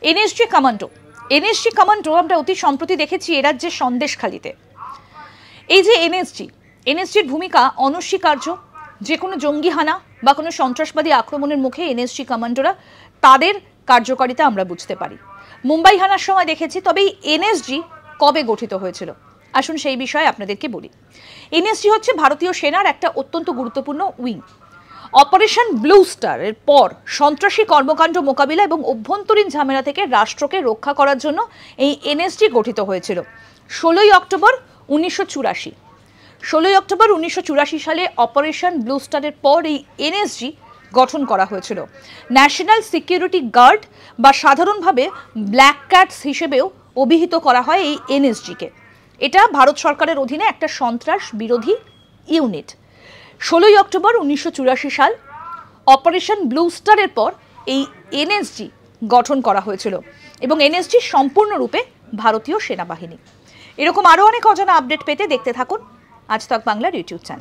NSG commando আমরা অতি সম্প্রতি দেখেছি এ রাজ্যের সন্দেশখালিতে। এই যে এনএসজির ভূমিকা অনস্বীকার্য। যে কোনো জঙ্গি হানা বা কোনো সন্ত্রাসবাদী আক্রমণের মুখে এনএসজি কমান্ডোরা তাদের কার্যকারিতা আমরা বুঝতে পারি। মুম্বাই হানার সময় দেখেছি। তবে এই এনএসজি কবে গঠিত হয়েছিল আসুন সেই বিষয়ে আপনাদেরকে বলি। এনএসজি হচ্ছে ভারতীয় সেনার একটা অত্যন্ত গুরুত্বপূর্ণ উইং। অপারেশন ব্লু স্টার এর পর সন্ত্রাসী কর্মকাণ্ড মোকাবিলা এবং অভ্যন্তরীণ ঝামেলা থেকে রাষ্ট্রকে রক্ষা করার জন্য এই এনএসজি গঠিত হয়েছিল 16ই অক্টোবর 1984। 16ই অক্টোবর 1984 সালে অপারেশন ব্লু স্টারের পর এই এনএসজি গঠন করা হয়েছিল। ন্যাশনাল সিকিউরিটি গার্ড বা সাধারণভাবে ব্ল্যাক ক্যাটস হিসেবেও অভিহিত করা হয় এই এনএসজিকে। এটা ভারত সরকারের অধীনে একটা সন্ত্রাস বিরোধী ইউনিট। 16ই অক্টোবর 1984 সাল অপারেশন ব্লু স্টারের পর এই এনএসজি গঠন করা হয়েছিল এবং এনএসজি সম্পূর্ণরূপে ভারতীয় সেনাবাহিনী। এরকম আরও অনেক অজানা আপডেট পেতে দেখতে থাকুন আজ তাক বাংলার ইউটিউব চ্যানেল।